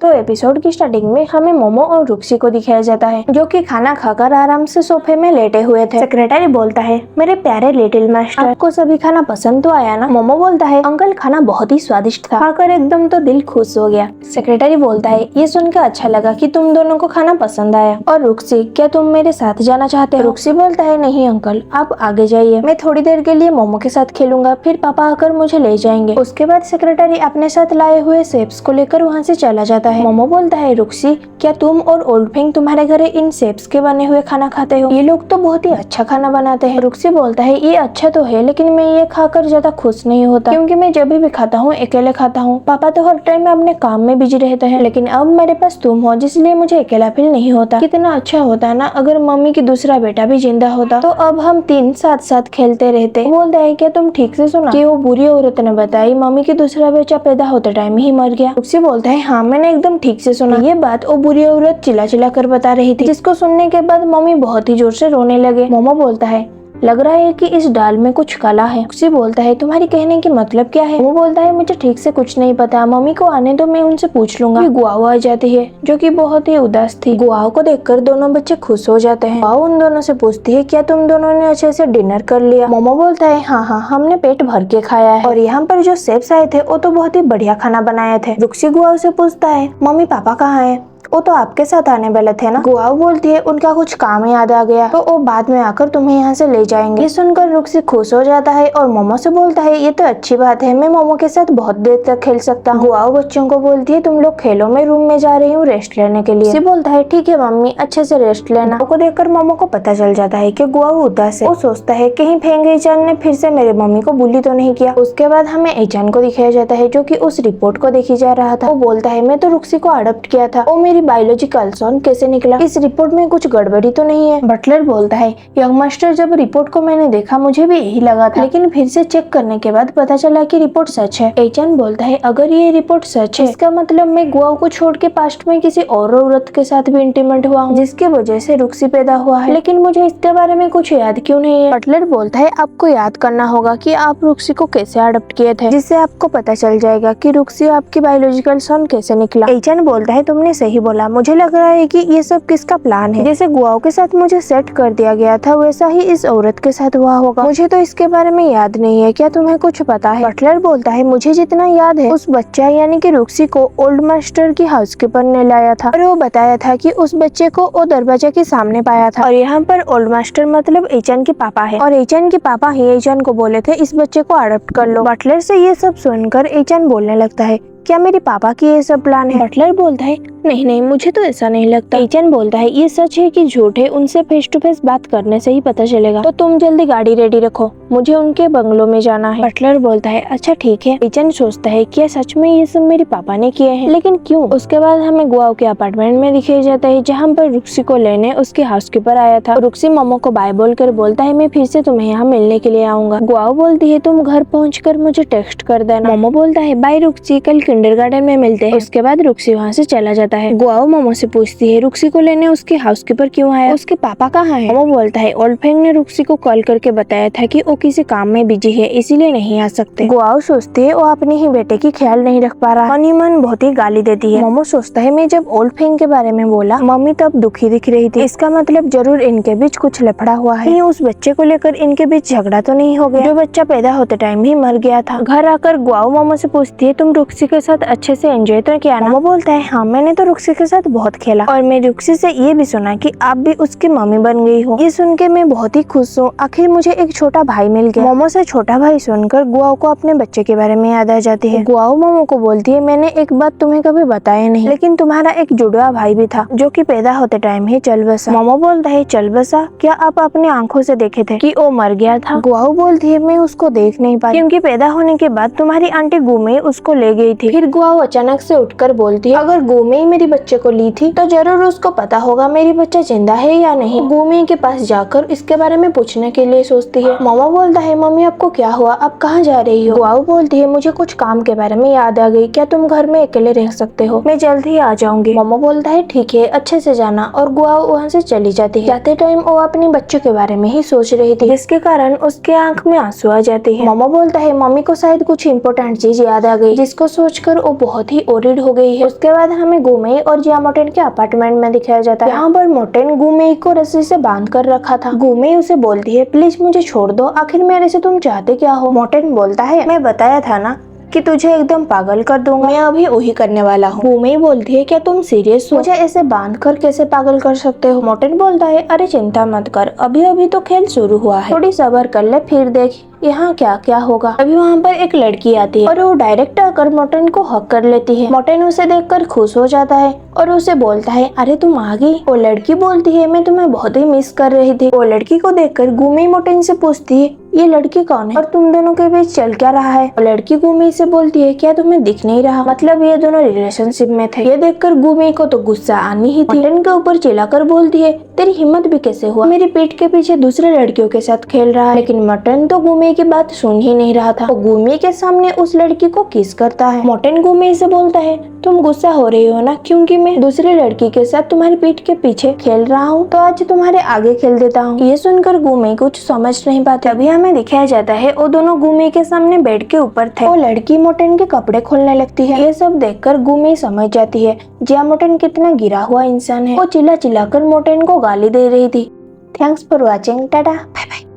तो एपिसोड की स्टार्टिंग में हमें मोमो और रुक्सी को दिखाया जाता है जो कि खाना खाकर आराम से सोफे में लेटे हुए थे। सेक्रेटरी बोलता है, मेरे प्यारे लिटिल मास्टर, आपको सभी खाना पसंद तो आया ना? मोमो बोलता है, अंकल खाना बहुत ही स्वादिष्ट था, खाकर एकदम तो दिल खुश हो गया। सेक्रेटरी बोलता है, ये सुनकर अच्छा लगा कि तुम दोनों को खाना पसंद आया। और रुक्सी, क्या तुम मेरे साथ जाना चाहते हो? रुक्सी बोलता है, नहीं अंकल, आप आगे जाइए, मैं थोड़ी देर के लिए मोमो के साथ खेलूंगा, फिर पापा आकर मुझे ले जाएंगे। उसके बाद सेक्रेटरी अपने साथ लाए हुए सेप्स को लेकर वहाँ से चला जाता है। मोमो बोलता है, रुक्सी, क्या तुम और ओल्ड फेंग तुम्हारे घर इन सेप्स के बने हुए खाना खाते हो? ये लोग तो बहुत ही अच्छा खाना बनाते हैं। रुक्सी बोलता है, ये अच्छा तो है, लेकिन मैं ये खाकर ज्यादा खुश नहीं होता, क्योंकि मैं जब भी खाता हूँ अकेले खाता हूँ। पापा तो हर टाइम अपने काम में बिजी रहते हैं, लेकिन अब मेरे पास तुम हो, जिसलिए मुझे अकेला फील नहीं होता। कितना अच्छा होता ना अगर मम्मी की दूसरा बेटा भी जिंदा होता, तो अब हम तीन साथ साथ खेलते रहते। बोलता है, क्या तुम ठीक से सुना कि वो बुरी औरत ने बताई मम्मी की दूसरा बच्चा पैदा होते टाइम ही मर गया? रुक्सी बोलता है, हाँ मैंने एकदम ठीक से सुना। ये बात वो बुरी औरत चिल्ला चिल्ला कर बता रही थी, जिसको सुनने के बाद मम्मी बहुत ही जोर से रोने लगे। मोमो बोलता है, लग रहा है कि इस दाल में कुछ काला है। रुक्सी बोलता है, तुम्हारी कहने की मतलब क्या है? वो बोलता है, मुझे ठीक से कुछ नहीं पता, मम्मी को आने दो, मैं उनसे पूछ लूंगा। गुआओ आ जाती है जो कि बहुत ही उदास थी। गुआओ को देखकर दोनों बच्चे खुश हो जाते हैं। गुआओ उन दोनों से पूछती है, क्या तुम दोनों ने अच्छे से डिनर कर लिया? मोमो बोलता है, हाँ हाँ, हमने पेट भर के खाया है, और यहाँ पर जो शेफ्स आए थे वो तो बहुत ही बढ़िया खाना बनाए थे। रुक्सी गुआओ से पूछता है, मम्मी पापा कहाँ है? वो तो आपके साथ आने वाले थे ना? गुआओ बोलती है, उनका कुछ काम याद आ गया, तो वो बाद में आकर तुम्हें यहाँ से ले जाएंगे। ये सुनकर रुक्सी खुश हो जाता है और मोमो से बोलता है, ये तो अच्छी बात है, मैं मोमो के साथ बहुत देर तक खेल सकता हूँ। गुआओ बच्चों को बोलती है, तुम लोग खेलो, मैं रूम में जा रही हूँ रेस्ट लेने के लिए। रुक्सी बोलता है, ठीक है मम्मी, अच्छे से रेस्ट लेना। को देखकर मोमो को पता चल जाता है कि गुआओ उदास है। वो सोचता है कहीं फेंग एचान ने फिर से मेरे मम्मी को बुली तो नहीं किया। उसके बाद हमें एचान को दिखाया जाता है जो कि उस रिपोर्ट को देखी जा रहा था। वो बोलता है, मैं तो रुक्सी को अडॉप्ट किया था, वो मेरी बायोलॉजिकल सन कैसे निकला? इस रिपोर्ट में कुछ गड़बड़ी तो नहीं है? बटलर बोलता है, यंग मास्टर, जब रिपोर्ट को मैंने देखा मुझे भी यही लगा था, लेकिन फिर से चेक करने के बाद पता चला कि रिपोर्ट सच है। एचान बोलता है, अगर ये रिपोर्ट सच है, इसका मतलब मैं गुआओ को छोड़ के पास्ट में किसी और औरत के साथ भी इंटीमेट हुआ हूँ, जिसकी वजह से रुक्सी पैदा हुआ है, लेकिन मुझे इसके बारे में कुछ याद क्यों नहीं है? बटलर बोलता है, आपको याद करना होगा कि आप रुक्सी को कैसे अडॉप्ट किए थे, जिससे आपको पता चल जाएगा कि रुक्सी आपकी बायोलॉजिकल सन कैसे निकला। एचान बोलता है, तुमने सही बोला, मुझे लग रहा है कि ये सब किसका प्लान है। जैसे गुआओ के साथ मुझे सेट कर दिया गया था, वैसा ही इस औरत के साथ हुआ होगा। मुझे तो इसके बारे में याद नहीं है, क्या तुम्हें कुछ पता है? बटलर बोलता है, मुझे जितना याद है, उस बच्चा यानी कि रुक्सी को ओल्ड मास्टर की हाउसकीपर ने लाया था, और वो बताया था कि उस बच्चे को वो दरवाजे के सामने पाया था, और यहाँ पर ओल्ड मास्टर मतलब एचान के पापा है, और एचान के पापा ही एचान को बोले थे इस बच्चे को अडॉप्ट कर लो। बटलर से ये सब सुनकर एचान बोलने लगता है, क्या मेरे पापा की ये सब प्लान है? बटलर बोलता है, नहीं नहीं, मुझे तो ऐसा नहीं लगता। एचान बोलता है, ये सच है कि झूठ है, उनसे फेस टू फेस बात करने से ही पता चलेगा, तो तुम जल्दी गाड़ी रेडी रखो, मुझे उनके बंगलों में जाना है। बटलर बोलता है, अच्छा ठीक है। एचान सोचता है, क्या सच में ये सब मेरे पापा ने किए हैं, लेकिन क्यों? उसके बाद हमें गुआओ के अपार्टमेंट में दिखाया जाता है, जहाँ पर रुक्सी को लेने उसकी हाउसकीपर आया था। रुक्सी मोमो को बाय बोलकर बोलता है, मैं फिर से तुम्हें यहाँ मिलने के लिए आऊंगा। गुआओ बोलती है, तुम घर पहुँचकर मुझे टेक्स्ट कर देना। मोमो बोलता है, बाय रुक्सी, कल किंडरगार्टन में मिलते हैं। उसके बाद रुक्सी वहाँ से चला जाता है। गुआओ मोमो से पूछती है, रुक्सी को लेने उसकी हाउसकीपर क्यों आया, उसके पापा कहाँ हैं? मोमो बोलता है, ओल्ड फेंग ने रुक्सी को कॉल करके बताया था कि वो किसी काम में बिजी है, इसीलिए नहीं आ सकते। गुआओ सोचती है वो अपने ही बेटे की ख्याल नहीं रख पा रहा। हनीमन बहुत ही गाली देती है। मोमो सोचता है, मैं जब ओल्ड फेंग के बारे में बोला, मम्मी तब दुखी दिख रही थी, इसका मतलब जरूर इनके बीच कुछ लफड़ा हुआ है। उस बच्चे को लेकर इनके बीच झगड़ा तो नहीं हो गया, जो बच्चा पैदा होते टाइम ही मर गया था। घर आकर गुआओ मोमो से पूछती है, तुम रुक्सी के साथ अच्छे से एंजॉय तो किया ना? मोमो बोलता है, हाँ मैंने तो रुक्सी के साथ बहुत खेला, और मैं रुक्सी से ये भी सुना कि आप भी उसकी मम्मी बन गई हो। ये सुन के मैं बहुत ही खुश हूँ, आखिर मुझे एक छोटा भाई मिल गया। मोमो से छोटा भाई सुनकर गुआओ को अपने बच्चे के बारे में याद आ जाती है। गुआओ मोमो को बोलती है, मैंने एक बात तुम्हें कभी बताया नहीं, लेकिन तुम्हारा एक जुड़वा भाई भी था, जो कि पैदा होते टाइम ही चल बसा। मोमो बोलता है, चल बसा? क्या आप अपनी आंखों से देखे थे कि वो मर गया था? गुआओ बोलती है, मैं उसको देख नहीं पाई, क्योंकि पैदा होने के बाद तुम्हारी आंटी गुमे उसको ले गई थी। फिर गुआओ अचानक से उठकर बोलती है, अगर गुमे मेरी बच्चे को ली थी तो जरूर उसको पता होगा मेरी बच्चा जिंदा है या नहीं। गुमी के पास जाकर इसके बारे में पूछने के लिए सोचती है। मोमो बोलता है, मम्मी आपको क्या हुआ, आप कहाँ जा रही हो? गुआओ बोलती है, मुझे कुछ काम के बारे में याद आ गई, क्या तुम घर में अकेले रह सकते हो? मैं जल्द ही आ जाऊंगी। मोमो बोलता है, ठीक है, अच्छे से जाना। और गुआओ वहाँ से चली जाती है। जाते टाइम वो अपने बच्चों के बारे में ही सोच रही थी, जिसके कारण उसके आंख में आंसू आ जाते हैं। मोमो बोलता है, मम्मी को शायद कुछ इम्पोर्टेंट चीज याद आ गई, जिसको सोचकर वो बहुत ही ओरिड हो गई है। उसके बाद हमें गुमेई और जिया मोटेन के अपार्टमेंट में दिखाया जाता है। यहाँ पर मोटेन गुमेई को रस्सी से बांध कर रखा था। गुमेई उसे बोलती है, प्लीज मुझे छोड़ दो, आखिर मेरे से तुम चाहते क्या हो? मोटेन बोलता है, मैं बताया था ना कि तुझे एकदम पागल कर दूंगा, मैं अभी वही करने वाला हूँ। गुमेई बोलती है, क्या तुम सीरियस हो? मुझे ऐसे बांध कर कैसे पागल कर सकते हो? मोटेन बोलता है, अरे चिंता मत कर, अभी अभी तो खेल शुरू हुआ है, थोड़ी सब्र कर ले, फिर देख यहाँ क्या क्या होगा। अभी वहाँ पर एक लड़की आती है और वो डायरेक्ट आकर मोटेन को हक कर लेती है। मोटेन उसे देखकर खुश हो जाता है और उसे बोलता है, अरे तुम आ गई। वो लड़की बोलती है, मैं तुम्हें बहुत ही मिस कर रही थी। वो लड़की को देखकर गुमेई मोटेन से पूछती है, ये लड़की कौन है और तुम दोनों के बीच चल क्या रहा है? वो लड़की गुमेई से बोलती है, क्या तुम्हें दिख नहीं रहा? मतलब ये दोनों रिलेशनशिप में थे। ये देखकर गुमेई को तो गुस्सा आनी ही थी। मोटेन के ऊपर चिल्लाकर बोलती है, तेरी हिम्मत भी कैसे हुआ, मेरी पीठ के पीछे दूसरे लड़कियों के साथ खेल रहा है? लेकिन मोटेन तो गुमेई की बात सुन ही नहीं रहा था। वो गुमेई के सामने उस लड़की को किस करता है। मोटेन गुमेई से बोलता है, तुम गुस्सा हो रही हो ना, क्योंकि मैं दूसरे लड़की के साथ तुम्हारी पीठ के पीछे खेल रहा हूँ, तो आज तुम्हारे आगे खेल देता हूँ। ये सुनकर गुमेई कुछ समझ नहीं पाती। तभी हमें दिखाया जाता है वो दोनों गुमेई के सामने बेड के ऊपर थे। वो लड़की मोटेन के कपड़े खोलने लगती है। ये सब देखकर गुमेई समझ जाती है जिया मोटेन कितना गिरा हुआ इंसान है। वो चिल्ला चिल्लाकर मोटेन को गाली दे रही थी। Thanks for watching, tata, bye bye.